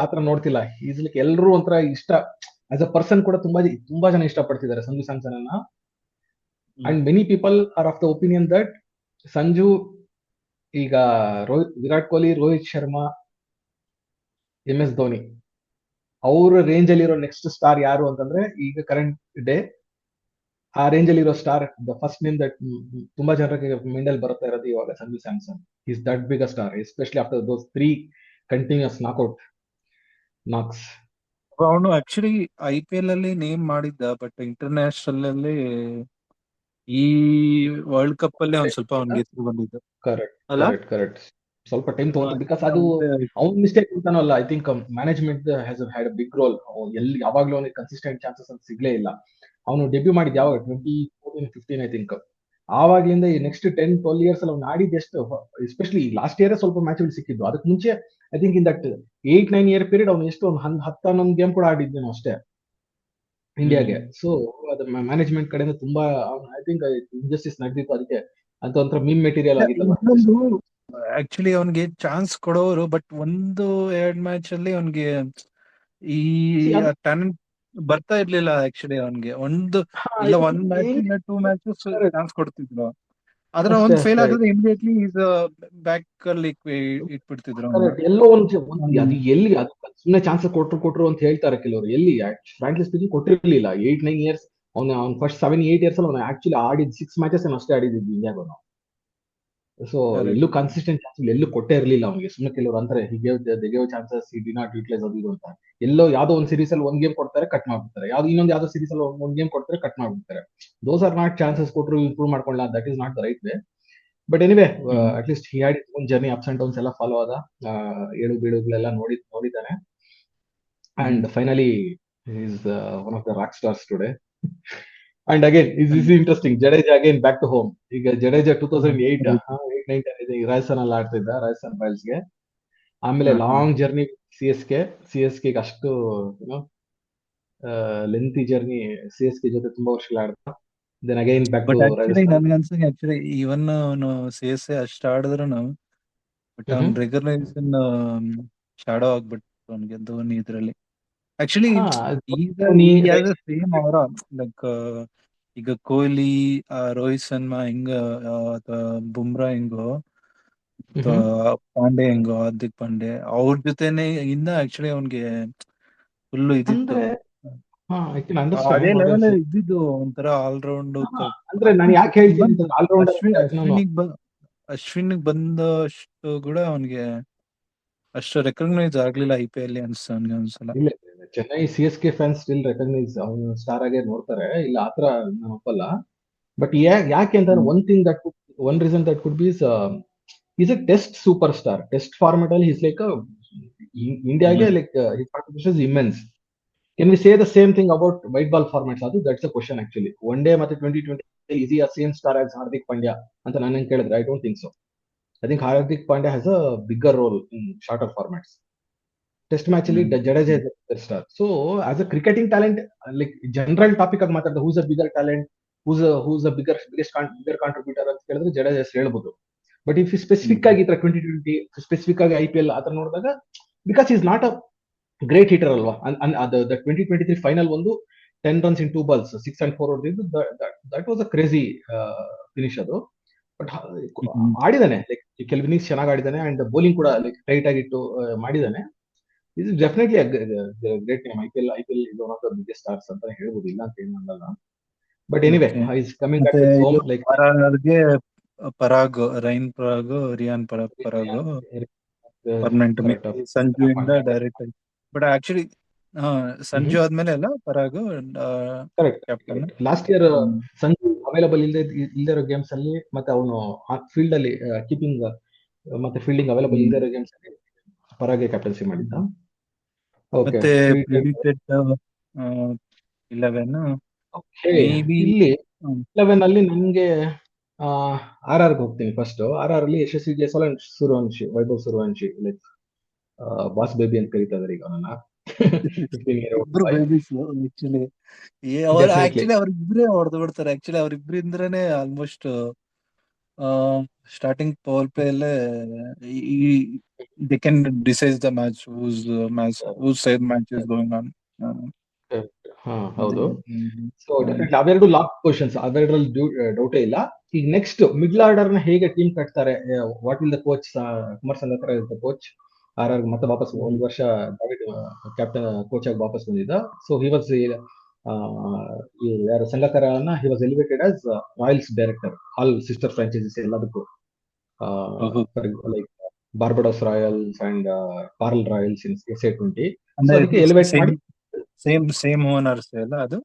ಆತರ ನೋಡ್ತಿಲ್ಲ. Is like ಎಲ್ಲರೂ ಒಂಥರ ಇಷ್ಟ ಆಸ್ ಅ ಪರ್ಸನ್ ಕೂಡ ತುಂಬಾ ಜನ ಇಷ್ಟಪಡ್ತಿದ್ದಾರೆ ಸಂಜು ಸ್ಯಾಮ್ಸನ್ ಅನ್ನ. And many people are of the opinion that Sanju ಈಗ ವಿರಾಟ್ ಕೊಹ್ಲಿ, ರೋಹಿತ್ ಶರ್ಮಾ, MS ಧೋನಿ ಅವ್ರ ರೇಂಜ್ ಅಲ್ಲಿ ಇರೋ ನೆಕ್ಸ್ಟ್ ಸ್ಟಾರ್ ಯಾರು ಅಂತಂದ್ರೆ ಈಗ ಕರೆಂಟ್ ಡೇ ಆ ರೇಂಜ್ ಅಲ್ಲಿ ಇರೋ star the first name that ತುಂಬಾ ಜನರಿಗೆ ಮಿಂಡಲ್ ಬರ್ತಾ ಇರೋದು ಇವಾಗ Sanju Samson. Is that big a star especially after those 3 continuous knockout knocks. ಅವನು ಆಕ್ಚುಲಿ IPL ಅಲ್ಲಿ ನೇಮ್ ಮಾಡಿದ್ದ, ಬಟ್ ಇಂಟರ್ನ್ಯಾಷನಲ್ ಅಲ್ಲಿ ಈ ವರ್ಲ್ಡ್ ಕಪ್ ಅಲ್ಲಿ ಒಂದ್ ಸ್ವಲ್ಪ ಅವ್ನಿಗೆ ಹೆಸರು ಬಂದಿದ್ದು ಕರೆಕ್ಟ್ ಅಲ್ಲ. ಕರೆಕ್ಟ್ ಕರೆಕ್ಟ್ ಸ್ವಲ್ಪ ಟೈಮ್ ತಗೊಂತ ಬಿಕಾಸ್ ಅದು ಅವ್ನ್ದೇ ಅವ್ನ ಮಿಸ್ಟೇಕ್ ಅಂತಾನೂ ಅಲ್ಲ. I think management has had big role. ಎಲ್ಲಿ ಯಾವಾಗ್ಲೂ ಅವನಿಗೆ ಕನ್ಸಿಸ್ಟೆಂಟ್ ಚಾನ್ಸಸ್ ಅಂತ ಸಿಗ್ಲೇ ಇಲ್ಲ. ಅವನು ಡೆಬ್ಯೂ ಮಾಡಿದ್ ಯಾವಾಗ 2014-15 ಐ ಥಿಂಕ್. ಆವಾಗ್ಲಿಂದ ಈ ನೆಕ್ಸ್ಟ್ 10-12 ಇಯರ್ಸ್ ಅಲ್ಲಿ ಅವ್ನು ಆಡಿದ ಎಷ್ಟು, ಎಸ್ಪೆಷಲಿ ಲಾಸ್ಟ್ ಇಯರ್ ಸ್ವಲ್ಪ ಮ್ಯಾಚ್ಗಳು ಸಿಕ್ಕಿದ್ದು. ಅದಕ್ಕೆ ಮುಂಚೆ I think in that 8-9 year period ಅವ್ನು ಎಷ್ಟು ಒಂದು 10-11 ಗೇಮ್ ಕೂಡ ಆಡಿದ್ದೇನೋ ಅಷ್ಟೇ ಇಂಡಿಯಾಗೆ. ಸೊ ಅದು ಮ್ಯಾನೇಜ್ಮೆಂಟ್ ಕಡೆಯಿಂದ ತುಂಬಾ ಐ ಥಿಂಕ್ ಇಂಜಸ್ಟಿಸ್ ನಡೆದಿತ್ತು. ಅದಕ್ಕೆ ಅಂತ ಒಂಥರ ಮೀಮ್ ಮೆಟೀರಿಯಲ್ ಆಗಿತ್ತಲ್ಲ. ಇನ್ನೊಂದು ಆಕ್ಚುಲಿ ಅವನ್ಗೆ ಚಾನ್ಸ್ ಕೊಡೋರು, ಬಟ್ ಒಂದು ಎರಡ್ ಮ್ಯಾಚ್ ಅಲ್ಲಿ ಅವನ್ಗೆ ಈ See, ಟ್ಯಾಲೆಂಟ್ ಬರ್ತಾ ಇರ್ಲಿಲ್ಲ. ಆಕ್ಚುಲಿ ಅವನ್ಗೆ ಒಂದ್ ಇಲ್ಲ ಒಂದ್ ಮ್ಯಾಚ್ ಇಲ್ಲ 2 ಮ್ಯಾಚಸ್ correct. ಚಾನ್ಸ್ ಕೊಡ್ತಿದ್ರು. ಅದ್ರ ಅಷ್ಟೇ ಒಂದ್ ಫೇಲ್ ಅಷ್ಟೇ ಆಗಿದ್ರೆ ಇಮಿಡಿಯೇಟ್ಲಿ ಈಸ್ ಬ್ಯಾಕ್ ಅಲ್ಲಿ ಇಟ್ಬಿಡ್ತಿದ್ರು ಅವ್ನ. ಕರೆಕ್ಟ್. ಎಲ್ಲೋ ಅದು ಎಲ್ಲಿ ಅದು ಸುಮ್ಮನೆ ಚಾನ್ಸಸ್ ಕೊಟ್ರು ಅಂತ ಹೇಳ್ತಾರೆ ಕೆಲವರು. ಎಲ್ಲಿ ಫ್ರಾಂಕ್ಲಿ ಸ್ಪೀಕಿಂಗ್ ಕೊಟ್ಟಿರ್ಲಿಲ್ಲ. 8-9 ಇಯರ್ಸ್ ಅವ್ನ ಫಸ್ಟ್ 7-8 ಇಯರ್ಸ್ ಅಲ್ಲಿ ಅವ್ನು ಆಕ್ಚುಲಿ ಆಡಿದ್ 6 ಮ್ಯಾಚಸ್ ಅಷ್ಟೇ ಆಡಿದ್ದು ಇಂಡಿಯಾಗ. ಸೊ ಎಲ್ಲೂ ಕನ್ಸಿಸ್ಟೆಂಟ್ ಚಾನ್ಸ್ ಎಲ್ಲೂ ಕೊಟ್ಟೇ ಇರಲಿಲ್ಲ ಅವನಿಗೆ. ಸುಮ್ಮನೆ ಕೆಲವರು ಅಂತಾರೆ they chances did not utilise ಅದು ಇದು ಅಂತ. ಎಲ್ಲೋ ಯಾವ್ದೋ ಒಂದ್ ಸೀರೀಸ್ ಅಲ್ಲಿ ಒಂದ್ ಗೇಮ್ ಕೊಡ್ತಾರೆ, ಕಟ್ ಮಾಡ್ಬಿಡ್ತಾರೆ. ಯಾವ್ದೋ ಸೀರೀಸ್ ಅಲ್ಲಿ ಒಂದ್ ಗೇಮ್ ಕೊಡ್ತಾರೆ, ಕಟ್ ಮಾಡ್ಬಿಡ್ತಾರೆ. ದೋಸ್ ಆರ್ ನಾಟ್ ಚಾನ್ಸಸ್ ಕೊಟ್ಟರು ಇಂಪ್ರೂವ್ ಮಾಡ್ಕೊಳ್ಳ. That is not the right way. But anyway at least he had own journey, ups and downs ಎಲ್ಲ ಫಾಲೋ ಆದ. ಏಳು ಬೀಳುಗಳೆಲ್ಲ ನೋಡಿದ್ದಾನೆ. And finally is one of the rock stars today. And again is interesting, Jadeja again back to home. ಈಗ ಜಡೇಜಾ 2008-9 ರಾಜಸ್ಥಾನ್ ಅಲ್ಲಿ ಆಡ್ತಿದ್ದ, ರಾಜಸ್ಥಾನ್ ರಾಯಲ್ಸ್ಗೆ. ಆಮೇಲೆ long journey C S K ಅಷ್ಟು ಏನೋ ಲೆಂತಿ ಜರ್ನಿ ಸಿ.ಎಸ್.ಕೆ ಜೊತೆ ತುಂಬಾ ವರ್ಷಗಳು ಆಡ್ದ. Then again back to but actually Rajasthan. ನನ್ಗನ್ಸಂಗೆ ಆಕ್ಚುಲಿ ಇವನ್ ಅವನು CSA ಅಷ್ಟ ಆಡಿದ್ರು, ಬಟ್ ಅವ್ನ ರೆಕಗ್ನೈಸೇಷನ್ ಶಾಡೋ ಆಗ್ಬಿಟ್ಟು ಅವ್ನಿಗೆ ಧೋನಿ ಇದ್ರಲ್ಲಿ. ಆಕ್ಚುಲಿ ಹಾ ಈಗ ಸೇಮ್ ಅವರ ಲೈಕ್ ಈಗ ಕೊಹ್ಲಿ, ರೋಹಿತ್ ಶರ್ಮಾ ಹೆಂಗ, ಬುಮ್ರಾ ಹೆಂಗೋ, ಪಾಂಡೆ ಹೆಂಗೋ, ಹಾರ್ದಿಕ್ ಪಾಂಡೆ ಅವ್ರ ಜೊತೆನೆ ಇಂದ ಆಕ್ಚುಲಿ ಅವ್ನಿಗೆ ಫುಲ್ ಇದಿತ್ತು. ಅಂದ್ರೆ ಐ ಅದೇ ಲೆವೆಲ್ ಅಂಡರ್ಸ್ಟ್ಯಾಂಡ್. ಇದ್ದಿದ್ದು ಒಂಥರ ಆಲ್ರೌಂಡ್. ಅಂದ್ರೆ ನಾನು ಯಾಕೆ ಹೇಳ್ತೀನಿ ಅಂತ ಆಲ್ರೌಂಡರ್ ಅಶ್ವಿನಿಗ್ ಬಂದಷ್ಟು ಕೂಡ ಅವನಿಗೆ ಅಷ್ಟು ರೆಕಗ್ನೈಸ್ ಆಗ್ಲಿಲ್ಲ IPL ಅನ್ಸ್ತು ಅವನಿಗೆ ಒಂದ್ಸಲ. ಇಲ್ಲ, Chennai CSK fans still recognise ಅವನು ಸ್ಟಾರ್ ಆಗೇ ನೋಡ್ತಾರೆ. ಇಲ್ಲ ಆತರ ನಾನು ಒಪ್ಪಲ್ಲ. ಬಟ್ ಯಾಕೆ ಅಂತ one reason that could be is a test super star. Test format ಅಲ್ಲಿ ಈಸ್ ಲೈಕ್ ಇಂಡಿಯಾಗೆ like his contribution is immense. Can we say the same thing about white ball formats? ಅದು that's a question actually. One day ಮತ್ತೆ 2020 is ಆ same star as Hardik Pandya ಅಂತ ನಾನು ಕೇಳಿದ್ರೆ I don't think so. I think Hardik Pandya has a bigger role in shorter formats. Test match ಅಲ್ಲಿ Jadeja is star. So as a cricketing talent, like general topic ಆಗಿ ಮಾತಾಡಿದ who's a bigger talent, who's a biggest contributor ಅಂತ ಕೇಳಿದ್ರೆ ಜಡೇಜಾ ಹೇಳ್ಬೋದು. But if specific ಆಗಿ 2020 specific ಆಗಿ IPL ಆತರ ನೋಡಿದಾಗ, because is not a great hitter ಅಲ್ವಾ. 2023 ಫೈನಲ್ ಒಂದು 10 runs in 2 balls 6 and 4 ಹೊಡೆದಿದ್ದು, that was a crazy finish ಅದು. ಬಟ್ ಆಡಿದಾನೆ, ಲೈಕ್ ಕೆಲವು ಇನ್ನಿಂಗ್ಸ್ ಚೆನ್ನಾಗಿ ಆಡಿದಾನೆ. ಅಂಡ್ ಬೌಲಿಂಗ್ ಕೂಡ ಲೈಕ್ ಟೈಟ್ ಆಗಿಟ್ಟು ಮಾಡಿದಾನೆ. ಇದು ಡೆಫಿನೆಟ್ಲಿ ಗ್ರೇಟ್ ನೇಮ್. ಐಪಿಎಲ್ ಇದು one of the biggest stars ಅಂತ ಹೇಳ್ಬೋದು, ಇಲ್ಲ ಅಂತ ಏನು ಅನ್ನಲ್ಲ. But anyway is coming back to home. Like Parag, Riyan Parag, Riyan Parag permanent Sanju ಇಂದ ಡೈರೆಕ್ಟ್ ಆಗಿ. ಬಟ್ ಆಕ್ಚುಲಿ ಸಂಜು ಆದ್ಮೇಲೆ ಅಲ್ಲ Parag captain. Last year Sanju available ಇಲ್ದಿರೋ ಗೇಮ್ಸ್ ಅಲ್ಲಿ, ಮತ್ತೆ ಅವನು ಫೀಲ್ಡ್ ಅಲ್ಲಿ ಕೀಪಿಂಗ್ ಮತ್ತೆ ಫೀಲ್ಡಿಂಗ್ ಅವೈಲಬಲ್ ಇಲ್ದಿರೋ ಗೇಮ್ಸ್ ಅಲ್ಲಿ ಪರಾಗೆ ಕ್ಯಾಪ್ಟನ್ಸಿ ಮಾಡಿದ್ದ. ಮತ್ತೆ ಪ್ರಿಡಿಕ್ಟೆಡ್ 11 ಇಲ್ಲಿ 11 ಅಲ್ಲಿ ನನ್ಗೆ RR ಹೋಗ್ತೀನಿ ಫಸ್ಟ್. RR ಅಲ್ಲಿ Yashasvi Jaiswal and Suryavanshi, Vaibhav Suryavanshi, like boss baby ಅಂತ ಕರೀತಾ ಇದಾರೆ ಈಗ ಅವನನ್ನ. ಅವ್ರಿಬ್ರೇ ಹೊಡೆದು ಬಿಡ್ತಾರೆ. ಆಕ್ಚುಲಿ ಅವ್ರಿಬ್ರಿಂದ್ರನೇ ಆಲ್ಮೋಸ್ಟ್ ಸ್ಟಾರ್ಟಿಂಗ್ ಪವರ್ ಪ್ಲೇ ಅಲ್ಲೇ ಈ they can decide the who's side match is going on. ಹಾ ಹೌದು. So hmm. ಡೆಫಿನೆಟ್ಲಿ ಅವೆರಡು ಲಾಕ್ ಪೊಸಿಷನ್ಸ್, ಅವೆರಡರಲ್ಲಿ ಡೌಟೇ ಇಲ್ಲ. ಈಗ ನೆಕ್ಸ್ಟ್ ಮಿಡ್ಲ್ ಆರ್ಡರ್ ನ ಹೇಗೆ ಟೀಮ್ ಕಟ್ತಾರೆ, what will the coach, Kumar Sangakkara is the coach. ಮತ್ತೆ ವಾಪಸ್ ಒಂದು ವರ್ಷ ಕ್ಯಾಪ್ಟನ್ ಕೋಚ್ ಆಗಿ ವಾಪಸ್ ಬಂದಿದ್ದ. ಸೊ ಹಿ ವಾಸ್ ಯಾರು ಸಂಗಕ್ಕರನ he was elevated as Royals director, all sister franchises ಎಲ್ಲದಕ್ಕೂ, like Barbados Royals and Paarl Royals in SA20. So ಅಂದ್ರೆ ಅದಕ್ಕೆ ಎಲಿವೇಟ್ ಮಾಡಿ ಸೇಮ್ ಓನರ್ಸ್ ಅಲ್ಲ ಅದು?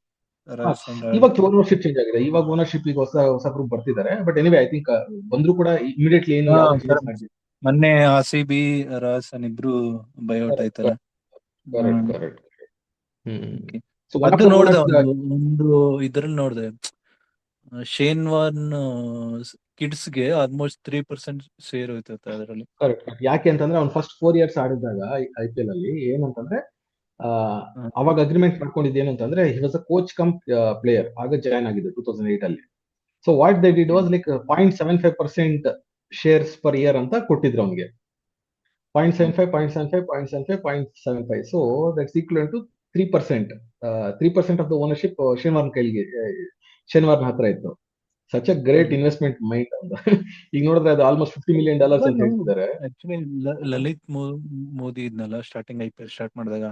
ಇವಾಗ ಓನರ್ಶಿಪ್ ಚೇಂಜ್ ಆಗಿದೆ. ಇವಾಗ ಓನರ್ಶಿಪ್ ಈಗ ಹೊಸ ಗ್ರೂಪ್ ಬರ್ತಿದ್ದಾರೆ. ಬಟ್ ಎನಿವೆ ಐ ಥಿಂಕ್ ಬಂದ್ರು ಕೂಡ ಇಮಿಡಿಯೇಟ್ಲಿ ಏನು ಯಾವ ಚೇಂಜಸ್ ಮಾಡಿದ್ರು. ಮೊನ್ನೆ RCB ರಾಜಸ್ಥಾನ್ ಇಬ್ರು ಬೈಔಟ್ ಆಯ್ತಲ್ಲ. ಕರೆಕ್ಟ್. ಅದು ನೋಡ್ದೆ, ಒಂದು ಇದ್ರಲ್ಲಿ ನೋಡ್ದೆ, ಶೇನ್ ವಾರ್ನ್ ಕಿಡ್ಸ್ಗೆ ಆಲ್ಮೋಸ್ಟ್ 3% ಶೇರ್ ಹೋಯ್ತದೆ ಅದರಲ್ಲಿ. ಕರೆಕ್ಟ್. ಯಾಕೆ ಅಂತಂದ್ರೆ ಅವ್ನು ಫಸ್ಟ್ 4 years ಆಡಿದಾಗ IPL ಅಲ್ಲಿ ಏನಂತಂದ್ರೆ, ಅವಾಗ ಅಗ್ರಿಮೆಂಟ್ ಮಾಡ್ಕೊಂಡಿದ್ದು ಏನಂತಂದ್ರೆ he was a coach cum player. ಆಗ ಜಾಯ್ನ್ ಆಗಿದ್ದು 2008 ಅಲ್ಲಿ. So what they did was like 0.75% shares per year ಅಂತ ಕೊಟ್ಟಿದ್ರು ಅವನಿಗೆ. 0.75. So that's equal to 3%. 3% of the ownership ಶನಿವಾರ್ನ ಹತ್ರ ಇತ್ತು. Such a great investment mind ಅಂತ. ಈಗ ನೋಡಿದ್ರೆ ಅದು ಆಲ್ಮೋಸ್ಟ್ $50 million ಅಂತ ಹೇಳ್ತಿದ್ದಾರೆ. ಆಕ್ಚುಲಿ ಲಲಿತ್ ಮೋದಿ ಇದ್ನಲ್ಲ ಸ್ಟಾರ್ಟಿಂಗ್ IPL ಸ್ಟಾರ್ಟ್ ಮಾಡಿದಾಗ,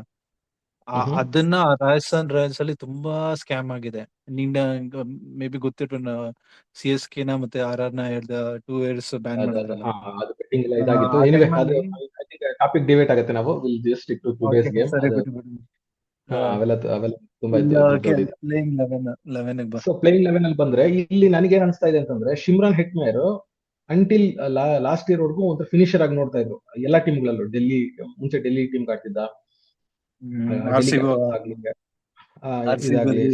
ಅದನ್ನ ರಾಜಸ್ಥಾನ್ ರಾಯಲ್ಸ್ ಅಲ್ಲಿ ತುಂಬಾ ಸ್ಕ್ಯಾಮ್ ಆಗಿದೆ. ಮೇ ಬಿ ಗೊತ್ತಿಟ್ಟು CSK ನ ಮತ್ತೆ RR ನ 2 years ಬ್ಯಾನ್ ಮಾಡಿದ್ರಲ್ಲ. ಟಾಪಿಕ್ ಡಿಬೇಟ್ ಆಗುತ್ತೆ. ನಾವು will just stick to today's game. ಅವೆಲ್ಲ ತುಂಬಾ ಸೊ ಪ್ಲೇಯಿಂಗ್ 11 ಅಲ್ಲಿ ಬಂದ್ರೆ ಇಲ್ಲಿ ನನಗೇನ್ ಅನ್ಸ್ತಾ ಇದೆ ಅಂತಂದ್ರೆ, ಶಿಮ್ರಾನ್ ಹೆಟ್ಮೇರ್ ಅಂಟಿಲ್ ಲಾಸ್ಟ್ ಇಯರ್ ವರ್ಗೂ ಒಂದು ಫಿನಿಶರ್ ಆಗಿ ನೋಡ್ತಾ ಇದ್ರು ಎಲ್ಲಾ ಟೀಮ್ಗಳಲ್ಲೂ. ಮುಂಚೆ ಡೆಲ್ಲಿ ಟೀಮ್ ಆಡ್ತಿದ್ದ, ಇದಾಗ್ಲಿ.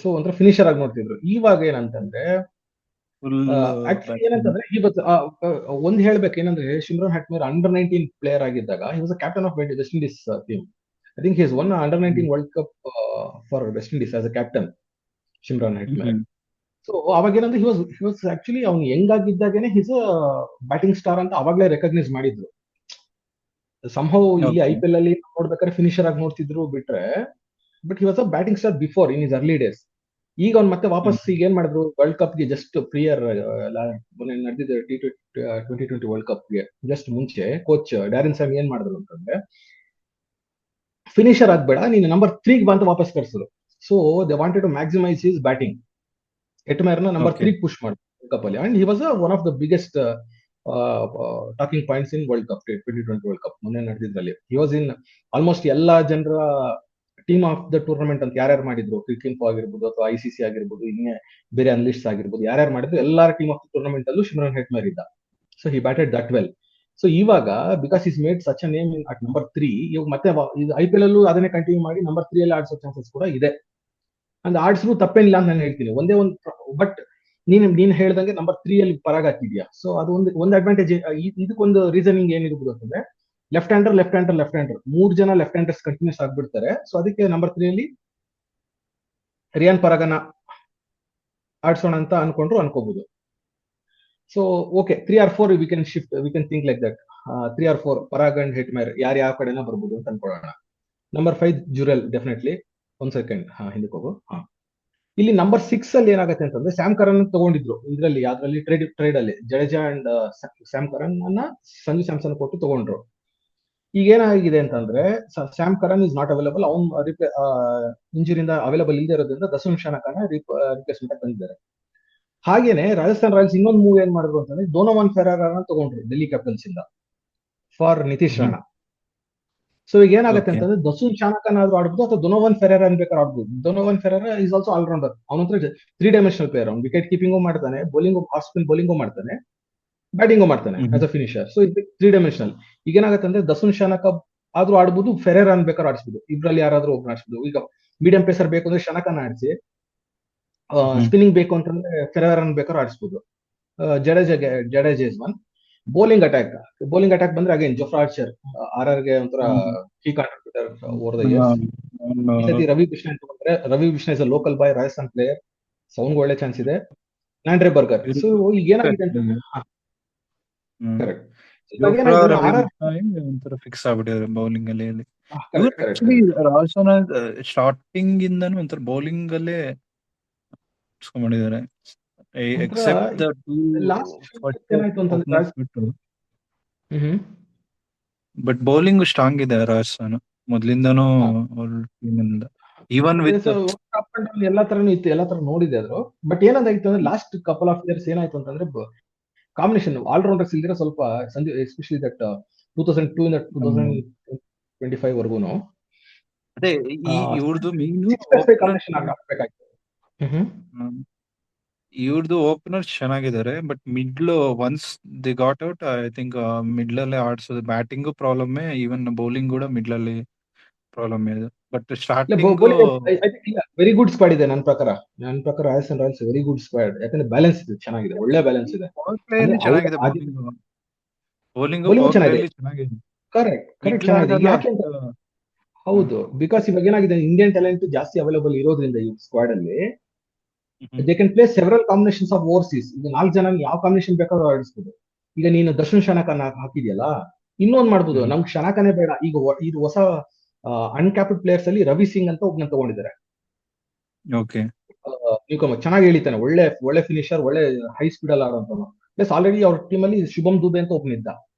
ಸೊ ಒಂಥರ ಫಿನಿಶರ್ ಆಗಿ ನೋಡ್ತಿದ್ರು. ಇವಾಗ ಏನಂತಂದ್ರೆ ಆಕ್ಚುಲಿ ಏನಂತಂದ್ರೆ ಒಂದ್ ಹೇಳ್ಬೇಕು ಏನಂದ್ರೆ, ಶಿಮ್ರಾನ್ ಹೆಟ್ಮೇರ್ ಅಂಡರ್-19 ಪ್ಲೇಯರ್ ಆಗಿದ್ದಾಗ he was captain of West Indies team. I think he has won under nineteen world cup for West Indies as a captain, Shimron Hetmyer. So ಅವಾಗ ಏನಂದ್ರೆ ಹಿ ವಾಸ್ ಆಕ್ಚುಲಿ ಅವ್ನು ಹೆಂಗಾಗಿದ್ದಾಗೇನೆ ಹಿಸ್ ಬ್ಯಾಟಿಂಗ್ ಸ್ಟಾರ್ ಅಂತ ಅವಾಗ್ಲೇ recognise ಮಾಡಿದ್ರು. ಸಂಹೌ ಇಲ್ಲಿ IPL ಅಲ್ಲಿ ನೋಡ್ಬೇಕಾದ್ರೆ finisher ಆಗಿ ನೋಡ್ತಿದ್ರು ಬಿಟ್ರೆ, but he was a batting star before in is early days. ಈಗ ಅವ್ನು ಮತ್ತೆ ವಾಪಸ್ ಈಗ ಏನ್ ಮಾಡಿದ್ರು, ವರ್ಲ್ಡ್ ಕಪ್ ಗೆ ಜಸ್ಟ್ ಪ್ರಿಯರ್ ನಡೆದಿದ್ದ T20 ವರ್ಲ್ಡ್ ಕಪ್ ಗೆ ಜಸ್ಟ್ ಮುಂಚೆ ಕೋಚ್ ಡ್ಯಾರಿನ್ ಸ್ಯಾಮಿ ಏನ್ ಮಾಡಿದ್ರು ಅಂತಂದ್ರೆ, ಫಿನಿಶರ್ ಆಗ್ಬೇಡ, ನೀನು ನಂಬರ್ 3 ಬಂತ ವಾಪಸ್ ಕರ್ಸಿದ್ರು. So they wanted to maximise his batting. Hetmyer ನ ನಂಬರ್ 3 ಪುಷ್ ಮಾಡಿದ್ರು ವರ್ಲ್ಡ್ ಕಪ್ ಅಲ್ಲಿ. And he was one of the biggest talking points in world cup, 2020 world cup ಮೊನ್ನೆ ನಡೆದಿದ್ರಲ್ಲಿ. ಹಿ ವಾಸ್ ಇನ್ ಆಲ್ಮೋಸ್ಟ್ ಎಲ್ಲಾ ಜನರ ಟೀಮ್ ಆಫ್ ದ ಟೂರ್ನಮೆಂಟ್ ಅಂತ ಯಾರ್ಯಾರು ಮಾಡಿದ್ರು, ಕ್ರಿಕೆಟ್ ಆಗಿರ್ಬೋದು ಅಥವಾ ICC ಆಗಿರ್ಬೋದು, ಇನ್ನೇ ಬೇರೆ ಅನಲಿಸ್ಟ್ ಆಗಿರ್ಬೋದು, ಯಾರ್ಯಾರು ಮಾಡಿದ್ರು ಎಲ್ಲಾರ ಟೀಮ್ ಆಫ್ ದ ಟೂರ್ನಮೆಂಟ್ ಅಲ್ಲೂ ಶಿಮ್ರಾನ್ ಹೆಟ್ಮೇರ್ ಇದ್ದ. So he batted that well. So ಇವಾಗ because is made such a name at number 3, ಇವಾಗ ಮತ್ತೆ IPL ಅಲ್ಲೂ ಅದನ್ನೇ ಕಂಟಿನ್ಯೂ ಮಾಡಿ ನಂಬರ್ 3 ಅಲ್ಲಿ ಆಡಿಸೋ ಚಾನ್ಸಸ್ ಕೂಡ ಇದೆ. ಅಂದ್ರೆ ಆಡಿಸ್ರು ತಪ್ಪೇನಿಲ್ಲ ಅಂತ ನಾನು ಹೇಳ್ತೀನಿ. ಒಂದೇ ಒಂದು ಬಟ್ ನೀನ್ ಹೇಳ್ದಂಗೆ ನಂಬರ್ 3 ಅಲ್ಲಿ ಪರಾಗ್ ಹಾಕಿದ್ಯಾ. ಸೊ ಅದು ಒಂದು ಅಡ್ವಾಂಟೇಜ್. ಇದಕ್ಕೊಂದು ರೀಸನಿಂಗ್ ಏನಿರ್ಬೋದು ಅಂತಂದ್ರೆ, ಲೆಫ್ಟ್ ಹ್ಯಾಂಡರ್ 3 ಜನ ಲೆಫ್ಟ್ ಹ್ಯಾಂಡರ್ಸ್ ಕಂಟಿನ್ಯೂಸ್ ಆಗ್ಬಿಡ್ತಾರೆ. ಸೊ ಅದಕ್ಕೆ ನಂಬರ್ 3 ಅಲ್ಲಿ ರಿಯಾನ್ ಪರಾಗನ ಆಡ್ಸೋಣ ಅಂತ ಅನ್ಕೋಬಹುದು. So okay, 3 or 4 we can think like that. 3 or 4 Parag and Hetmyer ಯಾರು ಯಾವ ಕಡೆನ ಬರ್ಬೋದು ಅಂತ ಅನ್ಕೊಳ್ಳೋಣ. Number 5 Jurel definitely. ಒಂದ್ ಸೆಕೆಂಡ್, ಹಿಂದಕ್ಕೆ ಹೋಗು. ಇಲ್ಲಿ ನಂಬರ್ 6 ಅಲ್ಲಿ ಏನಾಗುತ್ತೆ ಅಂತಂದ್ರೆ, ಸ್ಯಾಮ್ ಕರನ್ ತಗೊಂಡಿದ್ರು ಇದ್ರಲ್ಲಿ, ಯಾವ್ದ್ರಲ್ಲಿ ಟ್ರೇಡ್ ಅಲ್ಲಿ ಜಡೇಜಾ ಅಂಡ್ ಸ್ಯಾಮ್ ಕರನ್ ಅನ್ನ ಸಂಜು ಸ್ಯಾಮ್ಸನ್ ಕೊಟ್ಟು ತಗೊಂಡ್ರು. ಈಗ ಏನಾಗಿದೆ ಅಂತಂದ್ರೆ, Sam Karan is not available. ಅವ್ನು ಇಂಜುರಿಯಿಂದ ಅವೈಲಬಲ್ ಇಲ್ಲದೆ ಇರೋದ್ರಿಂದ ದಸುನ್ ಶನಕನ ರಿಪ್ಲೇಸ್ಮೆಂಟ್ ತಂದಿದ್ದಾರೆ. ಹಾಗೇನೆ ರಾಜಸ್ಥಾನ್ ರಾಯಲ್ಸ್ ಇನ್ನೊಂದು ಮೂವ್ ಏನ್ ಮಾಡಿದ್ರು ಅಂತಂದ್ರೆ, ಡೋನೋವನ್ ಫೆರಾರನ ತಗೊಂಡ್ರು ಡೆಲ್ಲಿ ಕ್ಯಾಪಿಟಲ್ಸ್ ಇಂದ ಫಾರ್ ನಿತೀಶ್ ರಾಣಾ. ಸೊ ಈಗ ಏನಾಗುತ್ತೆ ಅಂತಂದ್ರೆ, ದಸುನ್ ಶಾನಕನ್ ಆದ್ರೂ ಆಡ್ಬೋದು ಅಥವಾ ಡೊನೋವನ್ ಫೆರಾರ ಬೇಕಾದ್ರೆ ಆಡ್ಬೋದು. ಡೊನೋವನ್ ಫೆರಾರ ಇಸ್ ಆಲ್ಸೋ ಆಲ್ರೌಂಡರ್. ಅವನ ಹತ್ರ 3-dimensional ಪ್ಲೇಯರ್. ಅವ್ನು ವಿಕೆಟ್ ಕೀಪಿಂಗು ಮಾಡ್ತಾನೆ, ಆಫ್ ಸ್ಪಿನ್ ಬೌಲಿಂಗು ಮಾಡ್ತಾನೆ, ಬ್ಯಾಟಿಂಗು ಮಾಡ್ತಾನೆ ಆಸ್ ಅ ಫಿನಿಶರ್. ಸೊ ಇದು 3-dimensional. ಈಗ ಏನಾಗುತ್ತೆ ಅಂದ್ರೆ, ದಸುನ್ ಶಾನಕ ಆದ್ರೂ ಆಡ್ಬೋದು, ಫೆರಾರನ್ ಬೇಕಾದ್ರೂ ಆಡಿಸ್ಬೋದು. ಇಬ್ರಲ್ಲಿ ಯಾರಾದ್ರೂ ಒಬ್ರು ಆಡಿಸ್ಬೋದು. ಈಗ ಮೀಡಿಯಂ ಪೇಸರ್ ಬೇಕು ಅಂದ್ರೆ ಶನಕನ ಆಡಿಸಿ, ಸ್ಪಿನ್ನಿಂಗ್ ಬೇಕು ಅಂತಂದ್ರೆ ಫೆರಾರನ್ ಬೇಕಾದ್ರೂ ಆಡಿಸ್ಬೋದು. Jadeja is one. Bowling attack ಬಂದ್ರೆ ಅಗೇನ್ ಜೊಫ್ರಾ ಆರ್ಚರ್, RR ಗೆ ಒಂಥರ key contributor over the years. ಈ ಸತಿ ರವಿ ಬಿಷ್ಣಾಯ್ ತಗೊಂಡ್ರೆ, Ravi Bishnoi is a local boy, Rajasthan player. ಅವನ್ಗೂ ಒಳ್ಳೆ ಚಾನ್ಸ್ ಇದೆ. ಲ್ಯಾಂಡ್ರೆ ಬರ್ಗರ್. ಸೊ ಇವ್ರು ಈಗ ಏನಾಗಿದೆ ಅಂತ ಹ್ಮ್ ಕರೆಕ್ಟ್. ಇವಾಗ ಜೋಫ್ರಾ ಏನಾಗಿದೆ ರವಿ ಆರ್ ಆರ್ ಒಂಥರ ಫಿಕ್ಸ್ ಆಗ್ಬಿಟ್ಟಿದ್ದಾರೆ ಬೌಲಿಂಗ್ ಅಲ್ಲಿ ಇವ್ರು correct correct actually correct Rajasthan starting ಇಂದಾನು ಒಂಥರ ಬೌಲಿಂಗ್ ಅಲ್ಲೇ ಇಸ್ಕೊಂಡ್ಬಿಟ್ಟಿದ್ದಾರೆ ಒಂಥರ except the two last first ಏನಾಯ್ತು ಅಂತಂದ್ರೆ ಓಪನರ್ಸ್ ಬಿಟ್ಟು. ಹ್ಮ್ ಬಟ್ ಬೌಲಿಂಗ್ ಸ್ಟ್ರಾಂಗ್ ಇದೆ ರಾಜಸ್ಥಾನ ಮೊದ್ಲಿಂದಾನು ಅವ್ರ ಟೀಮ್ ಇಂದ even with up and down ಎಲ್ಲಾ ತರನು ಇತ್ತು, ಎಲ್ಲಾ ತರ ನೋಡಿದೆ ಅದ್ರು. ಬಟ್ ಏನಾದಾಯ್ತು ಅಂದ್ರೆ ಲಾಸ್ಟ್ ಕಪಲ್ ಆಫ್ ಇಯರ್ಸ್ ಏನಾಯ್ತು ಅಂತಂದ್ರೆ ಕಾಂಬಿನೇಷನ್ ಆಲ್ರೌಂಡರ್ಸ್ ಇಲ್ದಿರ ಸ್ವಲ್ಪ ಸಂಜು ಎಸ್ಪೆಷಲಿ ದಟ್ 2002 ಇಂದ 2025 ವರ್ಗು ಅದೇ ಇವ್ರದ್ದು ಮೀನು 6+5 ಓಪನರ್ ಕಾಂಬಿನೇಷನ್ ಆಗ್ಬೇಕಾಯ್ತು. ಇವ್ರದ್ದು ಓಪನರ್ ಚೆನ್ನಾಗಿದ್ದಾರೆ but middle once the got out I think middle ಅಲ್ಲೇ ಆಡ್ಸೋದು ಬ್ಯಾಟಿಂಗ್ ಪ್ರಾಬ್ಲಮ್ ಈವನ್ ಬೌಲಿಂಗ್ ಕೂಡ ಮಿಡ್ಲ್ ಅಲ್ಲಿ ಪ್ರಾಬ್ಲಮ್ ಇದೆ but starting very good squad ಇದೆ ನನ್ನ ಪ್ರಕಾರ. Rajasthan Royals very good squad, ಯಾಕಂದ್ರೆ ಬ್ಯಾಲೆನ್ಸ್ ಇದೆ, ಚೆನ್ನಾಗಿದೆ, ಒಳ್ಳೆ ಬ್ಯಾಲೆನ್ಸ್ ಇದೆ. ಪವರ್ ಪ್ಲೇ ಅಂದ್ರೆ ಅಲ್ಲಿ ಚೆನ್ನಾಗಿದೆ ಬೌಲಿಂಗ್ ಪವರ್ ಪ್ಲೇ ಅಲ್ಲಿ ಚೆನ್ನಾಗಿದೆ. ಕರೆಕ್ಟ್ ಚೆನ್ನಾಗಿದೆ. ಯಾಕೆ ಅಂತ ಹೌದು, ಬಿಕಾಸ್ ಇವಾಗ ಏನಾಗಿದೆ, ಇಂಡಿಯನ್ ಟ್ಯಾಲೆಂಟ್ ಜಾಸ್ತಿ ಅವೈಲೇಬಲ್ ಇರೋದ್ರಿಂದ ಈ ಸ್ಕ್ವಾಡ್ ಅಲ್ಲಿ they can play several combinations of overseas. ಈಗ 4 ಜನ ಯಾವ ಕಾಂಬಿನೇಷನ್ ಬೇಕಾದ್ರೂ ಆಡಿಸ್ಬೋದು. ಈಗ ನೀನು ದರ್ಶನ್ ಶನಕನ ಹಾಕಿದ್ಯಲ್ಲ, ಇನ್ನೊಂದ್ ಮಾಡ್ಬೋದು. ನಮ್ಗೆ ಶನಕನೇ ಬೇಡ, ಈಗ ಇದು ಹೊಸ ಅನ್ಕ್ಯಾಪ್ಡ್ ಪ್ಲೇಯರ್ಸ್ ಅಲ್ಲಿ ರವಿ ಸಿಂಗ್ ಅಂತ ಒಬ್ನ ತಗೊಂಡಿದ್ದಾರೆ. ಚೆನ್ನಾಗಿ ಹೇಳಿತಾನೆ, ಒಳ್ಳೆ ಫಿನಿಶರ್, ಒಳ್ಳೆ ಹೈ ಸ್ಪೀಡ್ ಅಲ್ಲಿ ಆಡುವಂತ. ಪ್ಲಸ್ ಆಲ್ರೆಡಿ ಅವ್ರ ಟೀಮ್ ಅಲ್ಲಿ ಶುಭಮ್ ದುಬೆ ಅಂತ ಒಬ್ನಿದ್ದ.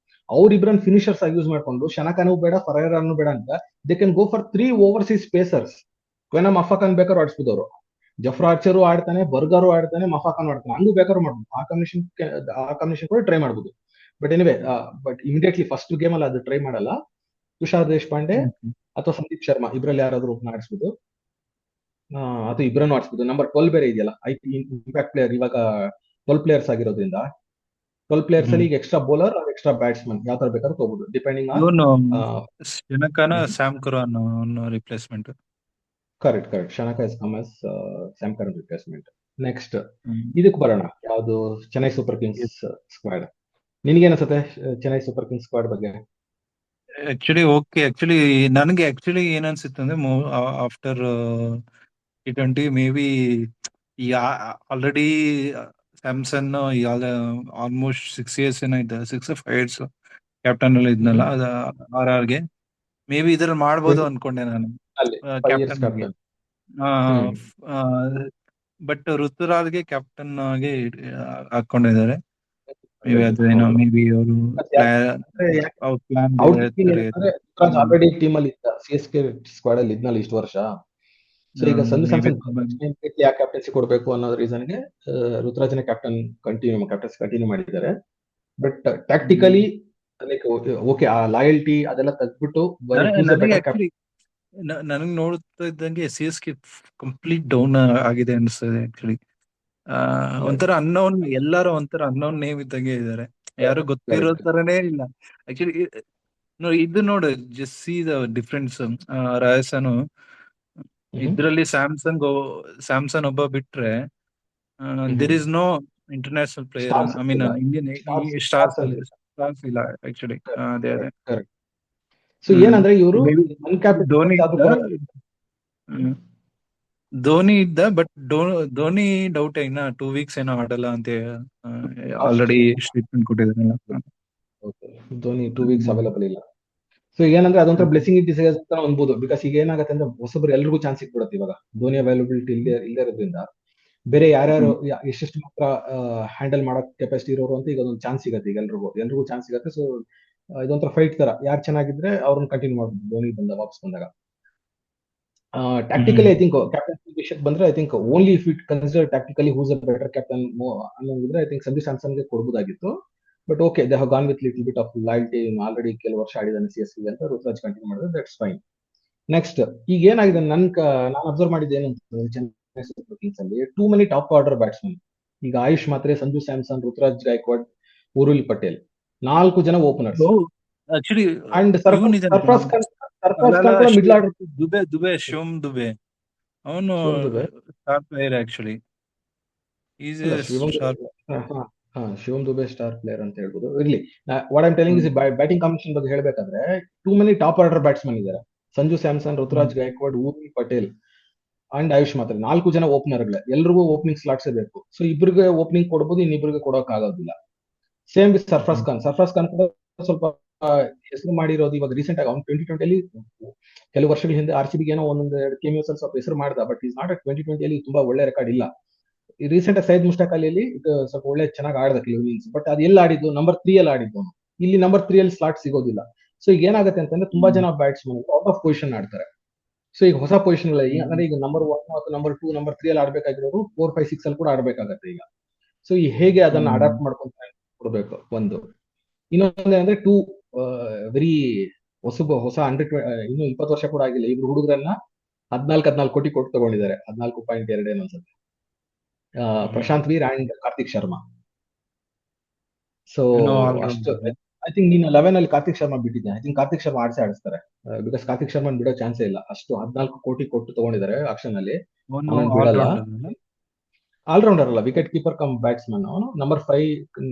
ಅವ್ರಿಬ್ರನ್ ಫಿನಿಶರ್ಸ್ ಆಗಿ ಯೂಸ್ ಮಾಡ್ಕೊಂಡು ಶನಕನೂ ಬೇಡ ಫರೇರಾನು ಬೇಡ ಅಂತ they can go for 3 overseas pacers. Kwena ಅಫಾಕನ್ ಬೇಕಾದ್ರೂ ಆಡಿಸ್ಬೋದು ಅವರು. ಜಫ್ರಾ ಆರ್ಚರು ಆಡ್ತಾನೆ, ಬರ್ಗರು ಆಡ್ತಾನೆ, ಮಫಾಕನ್ ಆಡ್ತಾನೆ, ಹಂಗೂ ಬೇಕಾದ್ರೂ ಮಾಡ್ಬೋದು. ಆ ಕಾಂಬಿನೇಷನ್ ಕೂಡ ಟ್ರೈ ಮಾಡ್ಬೋದು. But anyway, but immediately first game ಅಲ್ಲಿ ಅದು ಟ್ರೈ ಮಾಡಲ್ಲ. ತುಷಾರ್ ದೇಶಪಾಂಡೆ ಅಥವಾ ಸಂದೀಪ್ ಶರ್ಮಾ ಇಬ್ರಲ್ಲಿ ಯಾರಾದ್ರೂ ಒಬ್ನ ಆಡಿಸ್ಬೋದು, ಅಥವಾ ಇಬ್ರನ್ನು ಆಡಿಸ್ಬೋದು. ನಂಬರ್ 12 ಬೇರೆ ಇದೆಯಲ್ಲ, ಇಂಪ್ಯಾಕ್ಟ್ ಪ್ಲೇಯರ್. ಇವಾಗ 12 ಪ್ಲೇಯರ್ಸ್ ಆಗಿರೋದ್ರಿಂದ 12 ಪ್ಲೇಯರ್ಸ್ ಅಲ್ಲಿ ಈಗ ಎಕ್ಸ್ಟ್ರಾ ಬೌಲರ್, ಎಕ್ಸ್ಟ್ರಾ ಬ್ಯಾಟ್ಸ್ಮನ್ ಯಾವ ತರ ಬೇಕಾದ್ರೂ ತಗೋಬಹುದು depending on Sam Curran replacement. Correct Shanaka is come as Sam Curran replacement. Next ಇದಕ್ಕೆ ಬರೋಣ, ಯಾವುದು ಚೆನ್ನೈ ಸೂಪರ್ ಕಿಂಗ್ಸ್ ಸ್ಕ್ವಾಡ್. ನಿನಗೇನನ್ಸುತ್ತೆ ಚೆನ್ನೈ ಸೂಪರ್ ಕಿಂಗ್ಸ್ ಸ್ಕ್ವಾಡ್ ಬಗ್ಗೆ? ಆಕ್ಚುಲಿ ನನಗೆ ಏನ್ ಅನ್ಸುತ್ತೆ ಅಂದ್ರೆ after T20 may be already Samson almost 6 years ಏನಾಯ್ತು, 6 or 5 years ಕ್ಯಾಪ್ಟನ್ ಅಲ್ಲಿ ಇದ್ನಲ್ಲ RRಗೆ. ಮೇ ಬಿ ಇದ್ರಲ್ಲಿ ಮಾಡ್ಬೋದು ಅನ್ಕೊಂಡೆ ನಾನು ಕ್ಯಾಪ್ಟನ್. ಬಟ್ ಋತುರಾಜ್ಗೆ ಕ್ಯಾಪ್ಟನ್ ಆಗಿ ಹಾಕೊಂಡಿದ್ದಾರೆ. ಮೇ ಬಿ ಅವರು ಆಲ್ರೆಡಿ ಟೀಮ್ ಅಲ್ಲಿ ಇದ್ದ, CSK ಸ್ಕ್ವಾಡ್ ಅಲ್ಲಿ ಇದ್ನಲ್ಲ ಇಷ್ಟು ವರ್ಷ. ಸೊ ಈಗ ಸಂಜು ಸ್ಯಾಮ್ಸನ್ ಯಾಕೆ ಕ್ಯಾಪ್ಟನ್ಸಿ ಕೊಡ್ಬೇಕು ಅನ್ನೋ ರೀಸನ್ಗೆ ಋತುರಾಜ್ನ ಕ್ಯಾಪ್ಟನ್ಸಿ ಕಂಟಿನ್ಯೂ ಮಾಡಿದ್ದಾರೆ. ಬಟ್ ಟ್ಯಾಕ್ಟಿಕಲಿ ಓಕೆ, ಆ ಲಾಯಲ್ಟಿ ಅದೆಲ್ಲ ತೆಗ್ದ್ಬಿಟ್ಟು ನನಗೆ ನೋಡ್ತಾ ಇದ್ದಂಗೆ CSK ಕಂಪ್ಲೀಟ್ ಡೌನ್ ಆಗಿದೆ ಅನ್ಸ್ತದೆ. ಆಕ್ಚುಲಿ ಒಂಥರ ಅನ್ನೋನ್, ಎಲ್ಲಾರು ಒಂಥರ ಅನ್ನೋನ್ ನೇಮ್ ಇದ್ದಂಗೆ ಇದ್ದಾರೆ, ಯಾರು ಗೊತ್ತಿರೋ ತರನೇ ಇಲ್ಲ. ಆಕ್ಚುಲಿ ಇದು ನೋಡು, just see the difference. Rajasthan ಇದ್ರಲ್ಲಿ ಸ್ಯಾಮ್ಸನ್ ಒಬ್ಬ ಬಿಟ್ರೆ there is no international player, I mean Indian stars ಇಲ್ಲ ಆಕ್ಚುಲಿ. ಸೊ ಏನಂದ್ರೆ ಇವರು ಧೋನಿ ಇದ್ದ, ಬಟ್ ಧೋನಿ ಡೌಟ್ ಇನ್ನ 2 weeks ಏನೋ ಆಡಲ್ಲ ಅಂತ ಆಲ್ರೆಡಿ ಸ್ಟೇಟ್ಮೆಂಟ್ ಕೊಟ್ಟಿದ್ದಾರಲ್ಲ. ಧೋನಿ 2 weeks ಅವೈಲಬಲ್ ಇಲ್ಲ. ಸೊ ಏನಂದ್ರೆ ಅದೊಂಥರ ಬ್ಲೆಸಿಂಗ್ ಇನ್ ಡಿಸ್ಗೈಸ್ ಅಂತ ಅನ್ಬೋದು. ಬಿಕಾಸ್ ಈಗ ಏನಾಗುತ್ತೆ ಅಂದ್ರೆ ಹೊಸಬ್ರು ಎಲ್ರಿಗೂ ಚಾನ್ಸ್ ಸಿಕ್ಬಿಡುತ್ತೆ. ಇವಾಗ ಧೋನಿ ಅವೈಲಬಿಲಿಟಿ ಇಲ್ಲದೆ ಇರೋದ್ರಿಂದ ಬೇರೆ ಯಾರ್ಯಾರು ಎಷ್ಟೆಷ್ಟು ಮಾತ್ರ ಹ್ಯಾಂಡಲ್ ಮಾಡಕ್ ಕೆಪಾಸಿಟಿ ಇರೋರು ಅಂತ ಈಗ ಒಂದು ಚಾನ್ಸ್ ಸಿಗತ್ತೆ. ಈಗ ಎಲ್ರಿಗೂ ಚಾನ್ಸ್ ಸಿಗತ್ತೆ. ಸೊ ಇದೊಂಥರ ಫೈಟ್ ತರ, ಯಾರು ಚೆನ್ನಾಗಿದ್ರೆ ಅವ್ರನ್ನ ಕಂಟಿನ್ಯೂ ಮಾಡ್ಬೋದು ಧೋನಿ ವಾಪಸ್ ಬಂದಾಗ. ಟ್ಯಾಕ್ಟಿಕಲಿ ಐ ಥಿಂಕ್ ಕ್ಯಾಪ್ಟನ್ ವಿಷಯಕ್ಕೆ ಬಂದ್ರೆ, I think only if it consider tactically who's a better captain ಅನ್ನೋದಿದ್ರೆ ಐ ಥಿಂಕ್ ಸಂಜು ಸ್ಯಾಮ್ಸನ್ಗೆ ಕೊಡ್ಬೋದಾಗಿತ್ತು. But okay, they have gone with little bit of loyalty. Already ಕೆಲವು ವರ್ಷ ಆಡಿದಾನೆ CSK ಅಂತ ಋತುರಾಜ್ ಕಂಟಿನ್ಯೂ ಮಾಡಿದ್ರೆ ದಟ್ಸ್ ಫೈನ್. ನೆಕ್ಸ್ಟ್ ಈಗ ಏನಾಗಿದೆ, ನಾನು ಅಬ್ಸರ್ವ್ ಮಾಡಿದ್ದೆ ಏನು ಚೆನ್ನೈ ಸೂಪರ್ ಕಿಂಗ್ಸ್ ಅಲ್ಲಿ too many top order batsman. ಈಗ ಆಯುಷ್ ಮಾತ್ರೆ, ಸಂಜು ಸ್ಯಾಮ್ಸನ್, ಋತುರಾಜ್ ಗಾಯಕ್ವಾಡ್, ಉರುಲ್ ಪಟೇಲ್, 4 ಜನ openers. Actually and Sarfaraz Khan middle order. Shivam Dube ಅವನು star player actually. Shivam Dube star player ಅಂತ ಹೇಳ್ಬೋದು. ಇರ್ಲಿ, what I'm telling is batting combination ಬಗ್ಗೆ ಹೇಳ್ಬೇಕಾದ್ರೆ too many top order batsman ಇದ್ದಾರೆ. ಸಂಜು ಸ್ಯಾಮ್ಸನ್, ಋತುರಾಜ್ ಗಾಯಕ್ವಾಡ್, ಉರುಲ್ ಪಟೇಲ್ ಅಂಡ್ ಆಯುಷ್ ಮಾತ್ರ 4 ಜನ ಓಪನರ್ಗಳೇ, ಎಲ್ರಿಗೂ ಓಪನಿಂಗ್ ಸ್ಲಾಟ್ಸ್ ಬೇಕು. ಸೊ ಇಬ್ರಿಗೆ ಓಪನಿಂಗ್ ಕೊಡ್ಬೋದು, ಇನ್ನಿಬ್ರಿಗೆ ಕೊಡೋಕ್ ಆಗೋದಿಲ್ಲ. ಸೇಮ್ ವಿತ್ ಸರ್ಫರಾಜ್ ಖಾನ್ ಕೂಡ ಸ್ವಲ್ಪ ಹೆಸರು ಮಾಡಿರೋದು ಇವಾಗ ರೀಸೆಂಟ್ ಆಗಿ. ಅವ್ನು 2020 ಕೆಲವು ವರ್ಷಗಳ ಹಿಂದೆ RCB ಏನೋ ಒಂದೊಂದು ಕೆಮಿಯೋಸ್ ಅಲ್ಲಿ ಸ್ವಲ್ಪ ಹೆಸರು ಮಾಡ್ದ, ಬಟ್ ಈಸ್ ನಾಟ್ ಅಟ್ 2020 ತುಂಬಾ ಒಳ್ಳೆ ರೆಕಾರ್ಡ್ ಇಲ್ಲ. ಈ ರೀಸೆಂಟ್ ಆಗಿ ಸೈಯದ್ ಮುಷ್ತಾಕ್ ಅಲಿಯಲ್ಲಿ ಸ್ವಲ್ಪ ಒಳ್ಳೆ ಚೆನ್ನಾಗಿ ಆಡ್ದ ಕೆಲವು ಇನ್ನಿಂಗ್ಸ್, ಬಟ್ ಅದು ಎಲ್ಲಿ ಆಡಿದ್ದು, ನಂಬರ್ 3 ಅಲ್ಲಿ ಆಡಿದ್ದು. ಇಲ್ಲಿ ನಂಬರ್ 3 ಅಲ್ಲಿ ಸ್ಲಾಟ್ ಸಿಗೋದಿಲ್ಲ. ಸೊ ಈಗ ಏನಾಗುತ್ತೆ ಅಂತಂದ್ರೆ ತುಂಬಾ ಜನ ಬ್ಯಾಟ್ಸ್ಮನ್ ಔಟ್ ಆಫ್ ಪೊಸಿಷನ್ ಆಡ್ತಾರೆ. ಸೊ ಈಗ ಹೊಸ ಪೊಸಿಷನ್ ಅಂದ್ರೆ ಈಗ ನಂಬರ್ 1 ಅಥವಾ ನಂಬರ್ 2 ನಂಬರ್ 3 ಅಲ್ಲಿ ಆಡ್ಬೇಕಾಗಿರೋರು 4, 5, 6 ಅಲ್ಲಿ ಕೂಡ ಆಡ್ಬೇಕಾಗತ್ತೆ ಈಗ. ಸೊ ಈ ಹೇಗೆ ಅದನ್ನ ಅಡಾಪ್ಟ್ ಮಾಡ್ಕೊಂತ ಕೊಡ್ಬೇಕು ಒಂದು. ಇನ್ನೊಂದು ಅಂದ್ರೆ ಟೂ ವೆರಿ ಹೊಸ ಇನ್ನು 20 ವರ್ಷ ಕೂಡ ಆಗಿಲ್ಲ ಇಬ್ರು ಹುಡುಗರನ್ನ 14 ಕೋಟಿ ಕೊಟ್ಟು ತಗೊಂಡಿದ್ದಾರೆ. 14.2 ಏನೋ ಅನ್ಸುತ್ತೆ. ಪ್ರಶಾಂತ್ ವೀರ್ ಅಂಡ್ ಕಾರ್ತಿಕ್ ಶರ್ಮಾ. ಸೊ ಅಷ್ಟು ಐ ಥಿಂಕ್ ನೀನು 11 ಅಲ್ಲಿ ಕಾರ್ತಿಕ್ ಶರ್ಮಾ ಬಿಟ್ಟಿದ್ದೆ. ಐ ಥಿಂಕ್ ಕಾರ್ತಿಕ್ ಶರ್ಮಾ ಆಡ್ತಾರೆ, ಬಿಕಾಸ್ ಕಾರ್ತಿಕ್ ಶರ್ಮಾ ಬಿಡೋ ಚಾನ್ಸೇ ಇಲ್ಲ. ಅಷ್ಟು 14 ಕೋಟಿ ಕೊಟ್ಟು ತಗೊಂಡಿದ್ದಾರೆ ಆಕ್ಷನ್ ಅಲ್ಲಿ. ಅವನನ್ನು ಬಿಡಲ್ಲ. ಆಲ್ರೌಂಡರ್ ಅಲ್ಲ, ವಿಕೆಟ್ ಕೀಪರ್ ಕಮ್ ಬ್ಯಾಟ್ಸ್ಮನ್. ಅವನು ನಂಬರ್ 5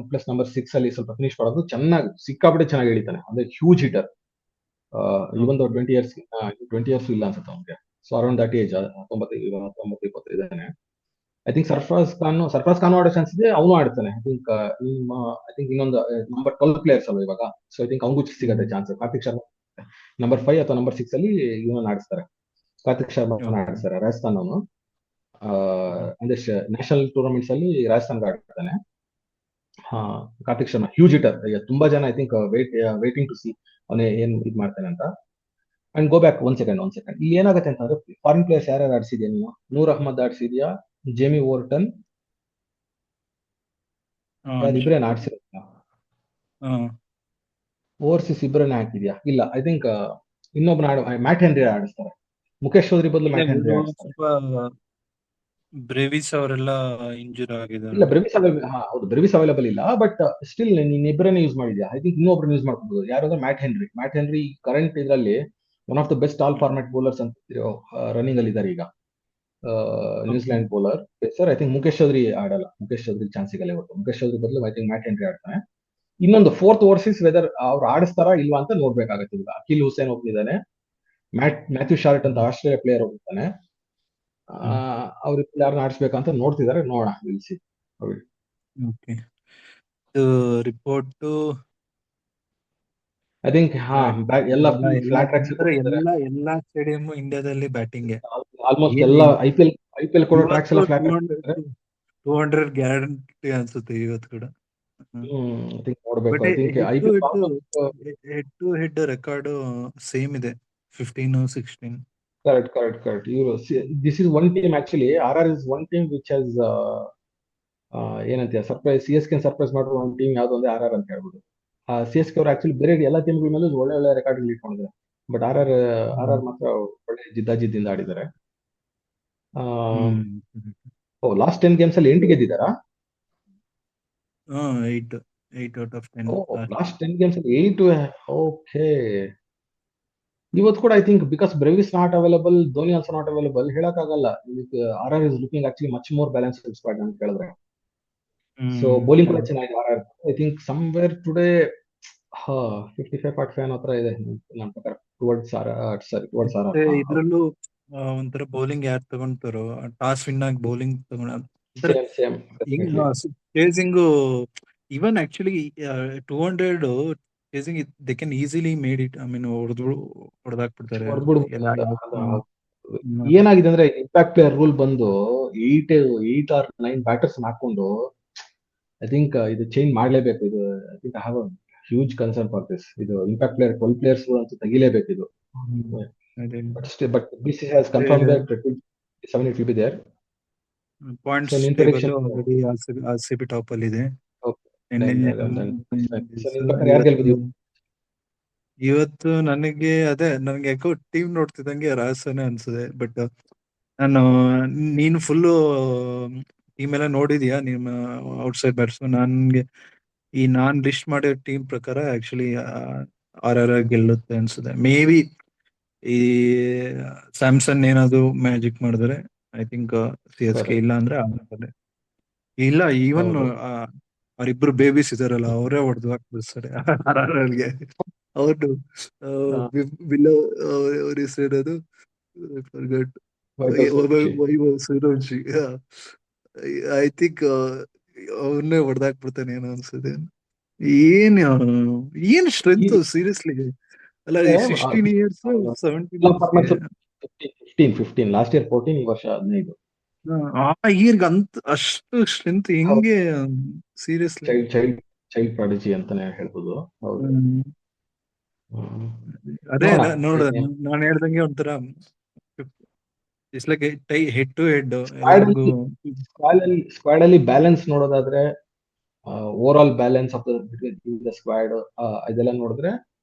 ಪ್ಲಸ್ ನಂಬರ್ 6 ಅಲ್ಲಿ ಸ್ವಲ್ಪ ಫಿನಿಶ್ ಮಾಡೋದು ಚೆನ್ನಾಗಿ, ಸಿಕ್ಕಾಬಿಟ್ಟೆ ಚೆನ್ನಾಗಿ ಹಿಡಿತಾನೆ. ಅಂದ್ರೆ ಹ್ಯೂಜ್ ಹಿಟರ್. ಇವನ್ 20 ಇಯರ್ಸ್ ಇಲ್ಲ ಅನ್ಸುತ್ತೆ ಅವನಿಗೆ. ಸೊ ಅರೌಂಡ್ ದಟ್ ಏಜ್, 19 ಇದ್ದಾನೆ. ಐ ಥಿಂಕ್ ಸರ್ಫರಾಜ್ ಖಾನ್ ಆಡೋ ಚಾನ್ಸ್ ಇದೆ, ಅವನು ಆಡ್ತಾನೆ. ಐ ಥಿಂಕ್ ಇನ್ನೊಂದು ನಂಬರ್ 12 ಪ್ಲೇಯರ್ಸ್ ಅಲ್ವಾ ಇವಾಗ. ಸೊ ಐ ಥಿಂಕ್ ಅವನಿಗೂ ಸಿಗತ್ತೆ ಚಾನ್ಸ್. ಕಾರ್ತಿಕ್ ಶರ್ಮಾ ನಂಬರ್ 5 ಅಥವಾ ನಂಬರ್ 6 ಅಲ್ಲಿ ಇವನ್ ಆಡಿಸ್ತಾರೆ. ಕಾರ್ತಿಕ್ ಶರ್ಮಾ ಆಡಿಸ್ತಾರೆ. ರಾಜಸ್ಥಾನ್ ಅವನು ಅಂದ್ರೆ ನ್ಯಾಷನಲ್ ಟೂರ್ನಮೆಂಟ್ಸ್ ಅಲ್ಲಿ ರಾಜಸ್ಥಾನ್ ಆಡ್ತಾನೆ. Karthik Sharma huge hitter. ತುಂಬಾ ಜನ I think waiting to see ಅವನೇ ಏನ್ ಇದ್ ಮಾಡ್ತಾನೆ ಅಂತ. And go back one second. ಇಲ್ಲಿ ಏನಾಗುತ್ತೆ ಅಂತಂದ್ರೆ ಫಾರಿನ್ ಪ್ಲೇಯರ್ಸ್ ಯಾರ್ಯಾರು ಆಡಿಸಿದ್ಯಾ ನೀನು? ನೂರ್ ಅಹ್ಮದ್ ಆಡಿಸಿದ್ಯಾ, ಜೇಮಿ ವೋರ್ಟನ್, ಇಬ್ರೇನ್ ಆಡ್ಸಿರಲ್ಲ. ಓವರ್ಸೀಸ್ ಇಬ್ರನ್ನೇ ಹಾಕಿದ್ಯಾ? ಇಲ್ಲ, ಐ ಥಿಂಕ್ ಇನ್ನೊಬ್ಬನ ಮ್ಯಾಟ್ ಹೆನ್ರಿ ಆಡಿಸ್ತಾರೆ. ಮುಖೇಶ್ ಚೌಧರಿ ಬದಲು ಮ್ಯಾಟ್ ಹೆನ್ರಿ ಆಡಿಸ್ತಾರೆ. ಬ್ರೇವಿಸ್ ಅವರೆಲ್ಲ ಇಂಜೂರ್ ಆಗಿದ್ದಾರೆ. ಇಲ್ಲ, ಹೌದು, ಬ್ರೆವಿಸ್ ಅವೈಲಬಲ್ ಇಲ್ಲ. ಬಟ್ ಸ್ಟಿಲ್ ನೀನ್ ಇಬ್ಬರನ್ನೇ ಯೂಸ್ ಮಾಡಿದ್ಯಾ. ಐ ಥಿಂಕ್ ಇನ್ನೊಬ್ರನ್ನ ಯೂಸ್ ಮಾಡ್ಕೋಬಹುದು. ಯಾರಾದ್ರೂ ಮ್ಯಾಟ್ ಹೆನ್ರಿ ಕರೆಂಟ್ ಇದರಲ್ಲಿ one of the best all format bowlers ಅಂತ ರನ್ನಿಂಗ್ ಅಲ್ಲಿ ಇದ್ದಾರೆ ಈಗ. New Zealand bowler sir. I think Mukesh Choudhary ಆಡಲ್ಲ. ಮುಖೇಶ್ ಚೌಧರಿ ಚಾನ್ಸ್ ಸಿಗಲ್ಲ ಇವತ್ತು. ಮುಖೇಶ್ ಚೌಧರಿ ಬದಲು ಐ ಥಿಂಕ್ ಮ್ಯಾಟ್ ಹೆನ್ರಿ ಆಡ್ತಾನೆ. ಇನ್ನೊಂದು 4th ಓವರ್ಸೀಸ್ ವೆದರ್ ಅವ್ರು ಆಡಿಸ್ತಾರಾ ಇಲ್ವಾ ಅಂತ ನೋಡ್ಬೇಕಾಗತ್ತೆ. ಈಗ ಅಖಿಲ್ ಹುಸೇನ್ ಒಬ್ಬನಿದ್ದಾನೆ, ಮ್ಯಾಥ್ಯೂ ಶಾರ್ಟ್ ಅಂತ ಆಸ್ಟ್ರೇಲಿಯಾ ಪ್ಲೇಯರ್ ಹೋಗ್ತಾನೆ. ಅವ್ರ ಯಾರನ್ನ ಆಡಿಸ್ಬೇಕಂತ ನೋಡ್ತಿದ್ದಾರೆ, ನೋಡೋಣ, ನಿಲ್ಸಿ. ರಿಪೋರ್ಟ್ ಐ ಥಿಂಕ್ ಎಲ್ಲ ಫ್ಲಾಟ್ ಟ್ರ್ಯಾಕ್ಸ್ ಎಲ್ಲಾ ಸ್ಟೇಡಿಯಂ ಇಂಡಿಯಾದಲ್ಲಿ ಬ್ಯಾಟಿಂಗ್ ಆಲ್ಮೋಸ್ಟ್ ಎಲ್ಲ ಐಪಿಎಲ್ ಕೊಡೋ ಟ್ರ್ಯಾಕ್ಸ್ ಎಲ್ಲ ಫ್ಲಾಟ್ 200 ಗ್ಯಾರಂಟಿ ಅನ್ಸುತ್ತೆ ಇವತ್ತು ಕೂಡ. ಐ ಥಿಂಕ್ ನೋಡ್ಬೇಕು. I think head to head record same ಇದೆ, 15-16. Correct. This is one team actually. RR is one team which has ಏನಂತೀಯ ಸರ್ಪ್ರೈಸ್. CSK ಸರ್ಪ್ರೈಸ್ ಮಾಡಿರೋ ಒಂದು ಟೀಮ್ ಯಾವ್ದು ಅಂದ್ರೆ RR ಅಂತ ಹೇಳ್ಬೋದು. CSK ಅವರು ಆಕ್ಚುಲಿ ಬೇರೆ ಎಲ್ಲ ಟೀಮ್ಗಳ ಮೇಲೂ ಒಳ್ಳೆ ರೆಕಾರ್ಡ್ ಇಟ್ಕೊಂಡಿದ್ದಾರೆ. ಬಟ್ RR ಮಾತ್ರ ಒಳ್ಳೆ ಜಿದ್ದಾಜಿದ್ದಿಂದ ಆಡಿದ್ದಾರೆ. ಲಾಸ್ಟ್ 10 ಗೇಮ್ಸ್ ಅಲ್ಲಿ 8 ಗೆದ್ದಿದ್ದಾರಾ? 8 out of 10. ಲಾಸ್ಟ್ 10 ಗೇಮ್ಸ್ ಅಲ್ಲಿ 8. ಓಕೆ. ಇವತ್ತು ಕೂಡ I think because Brevis not available, Dhoni also not available, ಹೇಳಕ್ಕಾಗಲ್ಲ. RR is looking actually much more balanced squad ಅಂತ ಹೇಳಿದ್ರೆ. ಸೊ ಬೌಲಿಂಗ್ ಕೂಡ ಚೆನ್ನಾಗಿದೆ RR. I think somewhere today 55.5 ಹತ್ರ ಇದೆ ನನ್ನ ಪ್ರಕಾರ ಟುವರ್ಡ್ಸ್ RR. ಇದ್ರಲ್ಲೂ ಒಂಥರ ಬೌಲಿಂಗ್ ಯಾರು ತಗೊಂತಾರೋ ಟಾಸ್ ವಿನ್ ಆಗಿ bowling chasing. Even actually 200 chasing they can easily made it. I mean ಹೊಡೆದಾಕ್ಬಿಡ್ತಾರೆ. ಏನಾಗಿದೆ ಅಂದ್ರೆ ಇಂಪ್ಯಾಕ್ಟ್ ಪ್ಲೇಯರ್ ರೂಲ್ ಬಂದು 8 or 9 ಬ್ಯಾಟರ್ಸ್ ಹಾಕೊಂಡು ಐ ಥಿಂಕ್ ಇದು ಚೇಂಜ್ ಮಾಡ್ಲೇಬೇಕು. ಇದು I think I have a huge concern for this. ಇದು ಇಂಪ್ಯಾಕ್ಟ್ ಪ್ಲೇಯರ್ 12 ಪ್ಲೇಯರ್ಸ್ ಅಂತ ತೆಗಿಲೇಬೇಕು ಇದು. But BCCI has confirmed that 7 it will be there. Points table already RCB top ಅಲ್ಲಿ ಇದೆ. ಇವತ್ತು ನನಗೆ ಯಾಕೋ ಟೀಮ್ ನೋಡ್ತಿದ್ದಂಗೆ ರಾಜಸ್ಥಾನ ಅನ್ಸುತ್ತೆ. ಬಟ್ ನೀನು ಫುಲ್ ಟೀಮ್ ಎಲ್ಲ ನೋಡಿದ್ಯಾ ನಿಮ್ಮ ಔಟ್ಸೈಡ್ ಬ್ಯಾಟ್ಸ್ಮನ್? ನಾನ್ ಲಿಸ್ಟ್ ಮಾಡಿರೋ ಟೀಮ್ ಪ್ರಕಾರ ಆಕ್ಚುಲಿ RR ಗೆಲ್ಲುತ್ತೆ ಅನ್ಸುತ್ತೆ. ಮೇ ಬಿ ಈ ಸ್ಯಾಮ್ಸನ್ ಏನಾದ್ರು ಮ್ಯಾಜಿಕ್ ಮಾಡಿದ್ರೆ ಐ ಥಿಂಕ್ CSK, ಇಲ್ಲ ಅಂದ್ರೆ ಇಲ್ಲ. ಈವನ್ ಅವರಿಬ್ರು ಬೇಬೀಸ್ ಇದಾರಲ್ಲ, ಅವರೇ ಹೊಡೆದು ಹಾಕ್ಬಿಡ್ತಾರೆ RRಗೆ. ಅವ್ರದ್ದು ಬಿಲೋ ಅವ್ರ ಹೆಸರು ವೈಭವ್ ಸೂರ್ಯವಂಶಿ. ವೈಭವ್ ಸೂರ್ಯವಂಶಿ. ಐ ಥಿಂಕ್ ಅವನ್ನೇ ಹೊಡೆದಾಕ್ಬಿಡ್ತಾನೆ ಏನೋ ಅನ್ಸುತ್ತೆ. ಏನ್ ಏನ್ ಸ್ಟ್ರೆಂತ್ ಸೀರಿಯಸ್ಲಿ. ಅಲ್ಲ, ಈ 16 years 17 yearsಗೆ. 15 ಲಾಸ್ಟ್ ಇಯರ್ 14, ಈ ವರ್ಷ 15. ಆ ಇಯರ್ಗೆ ಅಂತ ಅಷ್ಟು ಸ್ಟ್ರೆಂತ್ ಹೆಂಗೆ seriously. Child child child prodigy ಅಂತಾನೆ ಹೇಳ್ಬೋದು. ಹೌದು. ಅದೇ ನೋಡೋಣ. ನೋಡ, ನಾನು ಹೇಳ್ದಂಗೆ ಒಂಥರ it's like head to head squad ಎಲ್ಲರಿಗೂ. ಅಲ್ಲಿ ಸ್ಕ್ವಾಡ್ ಅಲ್ಲಿ ಬ್ಯಾಲೆನ್ಸ್ ನೋಡೋದಾದ್ರೆ, over all balance of between the squad ಇದೆಲ್ಲ ನೋಡಿದ್ರೆ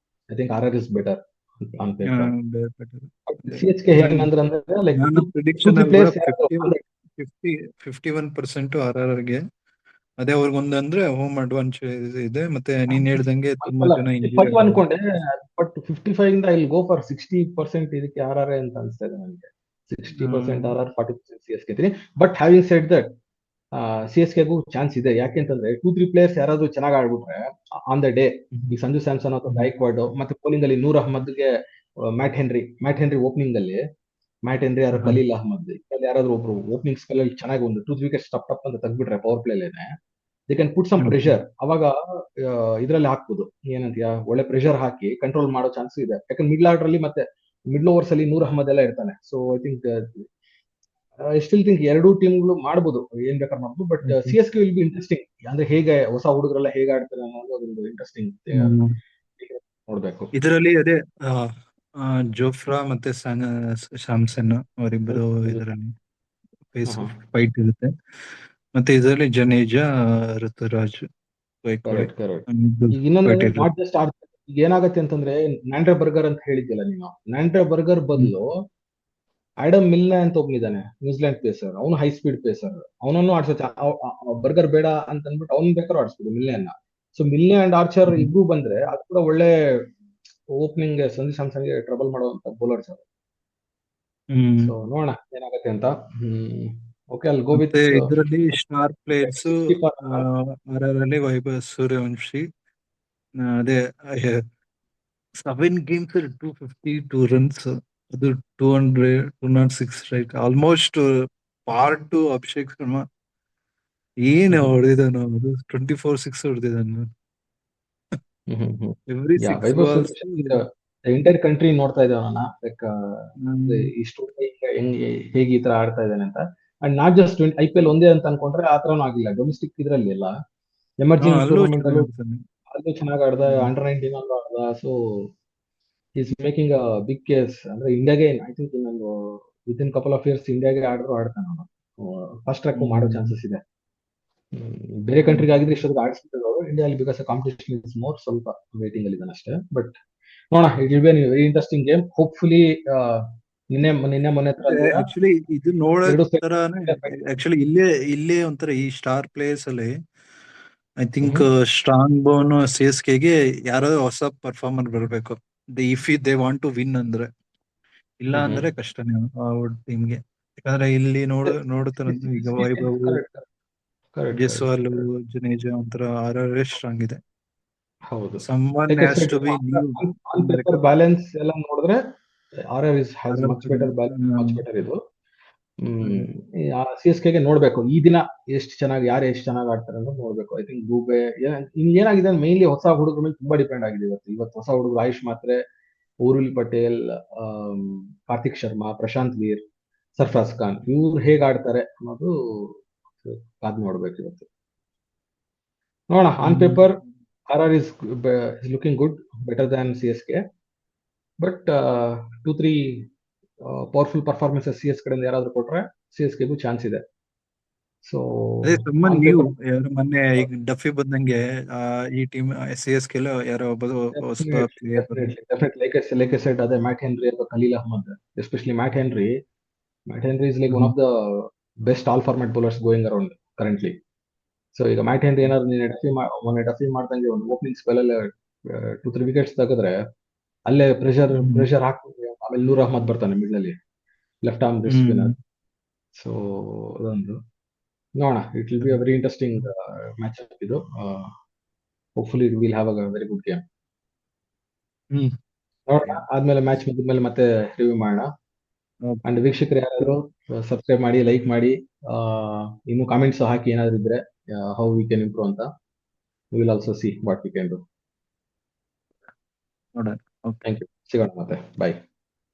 I think R is better on paper. CSK ಹೆಂಗಂದ್ರೆ ಲೈಕ್ ನನ್ನ ಪ್ರಿಡಿಕ್ಷನ್ ಅಲ್ಲಿ ಪ್ಲೇಯರ್ಸ್ 51% RRRಗೆ. ಅದೇ ಅವ್ರಿಗೊಂದಂದ್ರೆ ಹೋಮ್ ಅಡ್ವಾಂಟೇಜ್ ಇದೆ. ಮತ್ತೆ ನೀನ್ ಹೇಳ್ದಂಗೆ ತುಂಬಾ ಜನ ಇಂಜುರಿ ಅನ್ಕೊಂಡೆ, ಬಟ್ 55 ಇಂದ ಇಲ್ಲಿ ಗೋ ಫಾರ್ 60% ಇದಕ್ಕೆ RR ಅಂತ ಅನ್ಸ್ತಾ ಇದೆ ನನಗೆ. 60% RR, 40% CSK ಅಂತೀನಿ. ಬಟ್ ಹ್ಯಾವಿಂಗ್ ಸೆಡ್ ದಟ್, CSKಗೂ ಚಾನ್ಸ್ ಇದೆ. ಯಾಕೆಂತಂದ್ರೆ 2-3 ಪ್ಲೇಯರ್ಸ್ ಯಾರಾದ್ರೂ ಚೆನ್ನಾಗಿ ಆಡ್ಬಿಟ್ರೆ ಆನ್ ದ ಡೇ, ಈ ಸಂಜು ಸ್ಯಾಮ್ಸನ್ ಅಥವಾ ಗೈಕ್ವಾಡ್, ಮತ್ತೆ ಬೌಲಿಂಗ್ ಅಲ್ಲಿ ನೂರ್ ಅಹ್ಮದ್ಗೆ ಮ್ಯಾಟ್ ಹೆನ್ರಿ ಓಪನಿಂಗ್ ಅಲ್ಲಿ, ಮ್ಯಾಟ್ ಹೆನ್ರಿ ಯಾರು ಖಲೀಲ್ ಅಹ್ಮದ್ ಯಾರಾದ್ರೂ ಒಬ್ರು ಓಪನಿಂಗ್ ಸ್ಪೆಲ್ ಅಲ್ಲಿ ಚೆನ್ನಾಗಿ ಒಂದು 2 ವಿಕೆಟ್ಸ್ ಟಪ್ ಅಂತ ತೆಗ್ಬಿಟ್ರೆ ಪವರ್ ಪ್ಲೇಲೇನೆ, they can put some pressure. ಅವಾಗ ಇದ್ರಲ್ಲಿ ಹಾಕ್ಬೋದು, ಏನಂತೀಯ, ಒಳ್ಳೆ ಪ್ರೆಷರ್ ಹಾಕಿ ಕಂಟ್ರೋಲ್ ಮಾಡೋ ಚಾನ್ಸ್ ಇದೆ. ಯಾಕಂದ್ರೆ ಮಿಡ್ಲ್ ಆರ್ಡರ್ ಅಲ್ಲಿ ಮತ್ತೆ ಮಿಡ್ಲ್ ಓವರ್ಸ್ ಅಲ್ಲಿ ನೂರ್ ಅಹ್ಮದ್ ಎಲ್ಲ ಇರ್ತಾನೆ. So I think still think ಎರಡೂ ಟೀಮ್ಗಳು ಮಾಡ್ಬೋದು, ಏನ್ ಬೇಕಾದ್ರೆ ಮಾಡ್ಬೋದು. But CSK will be interesting. ಅಂದ್ರೆ ಹೇಗೆ ಹೊಸ ಹುಡುಗರೆಲ್ಲ ಹೇಗೆ ಆಡ್ತಾರೆ ಅನ್ನೋದು ಅದೊಂದು ಇಂಟ್ರೆಸ್ಟಿಂಗ್ ನೋಡ್ಬೇಕು. ಇದರಲ್ಲಿ ಅದೇ ಜೋಫ್ರಾ ಮತ್ತೆ ಸ್ಯಾಮ್ಸನ್ ಅವರಿಬ್ಬರು ಇದರಲ್ಲಿ ಫೇಸ್ ಫೈಟ್ ಇರುತ್ತೆ. ಮತ್ತೆ ಇದರಲ್ಲಿ ಜನೇಜಾ, ಋತುರಾಜ್, ನಾಟ್ ಜಸ್ಟ್ ಈಗ ಏನಾಗತ್ತೆ ಅಂತಂದ್ರೆ, ನ್ಯಾಂಡ್ರೆ ಬರ್ಗರ್ ಅಂತ ಹೇಳಿದ್ಯಲ್ಲ ನೀನು, ನ್ಯಾಂಡ್ರೆ ಬರ್ಗರ್ ಬದಲು ಆಡಮ್ ಮಿಲ್ನೆ ಅಂತ ಒಬ್ನಿದ್ದಾನೆ, ನ್ಯೂಜಿಲೆಂಡ್ ಪೇಸರ್. ಅವನು ಹೈ ಸ್ಪೀಡ್ ಪೇಸರ್, ಅವನನ್ನು ಆಡ್ಸತ್ತೆ. ಬರ್ಗರ್ ಬೇಡ ಅಂತ ಅಂದ್ಬಿಟ್ಟು ಅವ್ನು ಬೇಕಾದ್ರೂ ಆಡ್ಸ್ಬೋದು ಮಿಲ್ನೆಯನ್ನ. ಸೊ ಮಿಲ್ನೆ ಅಂಡ್ ಆರ್ಚರ್ ಇಬ್ರು ಬಂದ್ರೆ ಅದು ಕೂಡ ಒಳ್ಳೆ ಓಪನಿಂಗ್ ಸಂಜು ಸ್ಯಾಮ್ಸನ್ಗೆ ಟ್ರಬಲ್ ಮಾಡುವಂತ ಬೌಲರ್ಸ್ ಅವರು. ಸೊ ನೋಡೋಣ ಏನಾಗತ್ತೆ ಅಂತ. ಓಕೆ, ಅಲ್ಲಿ ಗೋ ವಿತ್ ಇದರಲ್ಲಿ ಸ್ಟಾರ್ ಪ್ಲೇಯರ್ಸ್ RRರಲ್ಲಿ ವೈಭವ್ ಸೂರ್ಯವಂಶಿ. ಅದೇ 7 games 252 runs, ಅದು 206 strike, almost part two Abhishek Sharma. ಏನ್ ಹೊಡೆದಿದ್ದಾನು, ಅದು 24 6 ಹೊಡೆದಿದ್ದಾನು. ಎವ್ರಿ 6 balls ಎಂಟೈರ್ ಕಂಟ್ರಿ ನೋಡ್ತಾ ಇದ್ದಾವಣ್ಣ, ಲೈಕ್ ಇಷ್ಟು ಹೇಗೆ ಈ ತರ ಆಡ್ತಾ ಇದ್ದಾನೆ ಅಂತ. ಅಂಡ್ ನಾಟ್ ಜಸ್ಟ್ IPL ಒಂದೇ ಅಂತ ಅನ್ಕೊಂಡ್ರೆ ಆತರನೂ ಆಗಿಲ್ಲ. ಡೊಮೆಸ್ಟಿಕ್ ಇದ್ರಲ್ಲಿ ಎಲ್ಲ ಎಮರ್ಜಿಂಗ್ ಟೂರ್ನಮೆಂಟ್ ಅಲ್ಲೂ ಚೆನ್ನಾಗಿ ಆಡ್ದ, ಅಂಡರ್ 19 ಅಲ್ಲೂ ಆಡ್ದ. So is making a big case. ಅಂದ್ರೆ ಇಂಡಿಯಾಗೆ ಐ ಥಿಂಕ್ ಇನ್ನೊಂದು ವಿತಿನ್ ಕಪಲ್ ಆಫ್ ಇಯರ್ಸ್ ಇಂಡಿಯಾಗೆ ಆಡ್ತಾನೆ ಅವನು. ಫಸ್ಟ್ ಟ್ರ್ಯಾಕ್ ಮಾಡೋ ಚಾನ್ಸಸ್ ಇದೆ. ಬೇರೆ ಕಂಟ್ರಿಗೆ ಆಗಿದ್ರೆ ಇಷ್ಟೊತ್ತಿಗೆ ಆಡಿಸ್ಬಿಟ್ಟಿದ್ರು ಅವರು. ಇಂಡಿಯಾದಲ್ಲಿ ಬಿಕಾಸ್ ಕಾಂಪಿಟೇಷನ್ ಇಸ್ ಮೋರ್, ಸ್ವಲ್ಪ ವೇಟಿಂಗ್ ಅಲ್ಲಿ ಇದ್ದಾನೆ ಅಷ್ಟೇ. ಬಟ್ ನೋಡೋಣ, it will be very interesting game. Hopefully ನಿನ್ನೆ ಮೊನ್ನೆ ಆಕ್ಚುಲಿ ಇದು ಆಕ್ಚುಲಿ ಇಲ್ಲೇ ಒಂಥರ ಈ ಸ್ಟಾರ್ ಪ್ಲೇಯರ್ಸ್ ಅಲ್ಲಿ ಐ ಥಿಂಕ್ ಸ್ಟ್ರಾಂಗ್ ಬೋನ್ CSKಗೆ ಯಾರೋ ಹೊಸ ಪರ್ಫಾರ್ಮರ್ ಬರಬೇಕು, if they want to win. ಅಂದ್ರೆ ಇಲ್ಲ ಅಂದ್ರೆ ಕಷ್ಟನೇ ಟೀಮ್ಗೆ. ಯಾಕಂದ್ರೆ ಇಲ್ಲಿ ನೋಡುತ್ತಾರೆ ಈಗ ವೈಭವ್, ಜೈಸ್ವಾಲ್, ಜನೇಜಾ ಒಂಥರ RR ಸ್ಟ್ರಾಂಗ್ ಇದೆ. ಹೌದು, ಬ್ಯಾಲೆನ್ಸ್ ಎಲ್ಲ ನೋಡಿದ್ರೆ RR has much better balance, much better ಇದು. CSKಗೆ ನೋಡ್ಬೇಕು ಈ ದಿನ ಎಷ್ಟು ಚೆನ್ನಾಗಿ ಆಡ್ತಾರೆ ಅಂತ ನೋಡ್ಬೇಕು. ಐ ಥಿಂಕ್ ಗೂಬೆ ಏನಾಗಿದೆ, ಮೇನ್ಲಿ ಹೊಸ ಹುಡುಗರ ಮೇಲೆ ತುಂಬಾ ಡಿಪೆಂಡ್ ಆಗಿದೆ ಇವತ್ತು. ಹೊಸ ಹುಡುಗರು ಆಯುಷ್ ಮಾತ್ರೆ, ಊರ್ವಿಲ್ ಪಟೇಲ್, ಕಾರ್ತಿಕ್ ಶರ್ಮಾ, ಪ್ರಶಾಂತ್ ವೀರ್, ಸರ್ಫರಾಜ್ ಖಾನ್, ಇವ್ರು ಹೇಗ್ ಆಡ್ತಾರೆ ಅನ್ನೋದು ಕಾದ್ ನೋಡ್ಬೇಕು ಇವತ್ತು. ನೋಡೋಣ. On paper RR is looking good, better than CSK, but 2-3 powerful performances CS ಕಡೆಯಿಂದ ಯಾರಾದ್ರೂ ಕೊಟ್ರೆ CSKಗೂ ಚಾನ್ಸ್ ಇದೆ. ಸೊ ಮೊನ್ನೆ ಈಗ ಡಫಿ ಬಂದಂಗೆ ಈ ಟೀಮ್ CSK ಯಾರೋ ಲೈಕ್ ಐ ಸೆಡ್, ಅದೇ ಮ್ಯಾಟ್ ಹೆನ್ರಿ ಅಥವಾ Khaleel Ahmed, especially Matt Henry is like one of the best all format bowlers going around currently. So ಈಗ ಮ್ಯಾಟ್ ಹೆನ್ರಿ ಏನಾದ್ರು ಮೊನ್ನೆ ಡಫಿ ಮಾಡ್ದಂಗೆ ಒಂದು ಓಪನಿಂಗ್ ಸ್ಪೆಲ್ ಅಲ್ಲಿ 2-3 ವಿಕೆಟ್ಸ್ ತೆಗೆದ್ರೆ ಅಲ್ಲೇ ಪ್ರೆಷರ್ ಹಾಕಿ ಆಮೇಲೆ ನೂರ್ ಅಹ್ಮದ್ ಬರ್ತಾನೆ ಮಿಡ್ಲ್ ಅಲ್ಲಿ, ಲೆಫ್ಟ್ ಆರ್ಮ್ ಸ್ಪಿನ್ನರ್. ಸೊ ಅದೊಂದು ನೋಡೋಣ. It will be a very interesting match up ಇದು. Hopefully will have a very good game. ನೋಡೋಣ, ಆದ್ಮೇಲೆ ಮ್ಯಾಚ್ ಮುಗಿದ್ಮೇಲೆ ಮತ್ತೆ ರಿವ್ಯೂ ಮಾಡೋಣ. ಓಕೆ ಅಂಡ್ ವೀಕ್ಷಕರು ಯಾರಾದ್ರು ಸಬ್ಸ್ಕ್ರೈಬ್ ಮಾಡಿ, ಲೈಕ್ ಮಾಡಿ, ಆ, ಇನ್ನು ಕಾಮೆಂಟ್ಸ್ ಹಾಕಿ ಏನಾದ್ರು ಇದ್ರೆ, ಹೌ ವಿ ಕ್ಯಾನ್ ಇಂಪ್ರೂವ್ ಅಂತ. Will also see what we can do. ನೋಡೋಣ. ಓಕೆ. Thank you. ಸಿಗೋಣ ಮತ್ತೆ. ಬಾಯ್.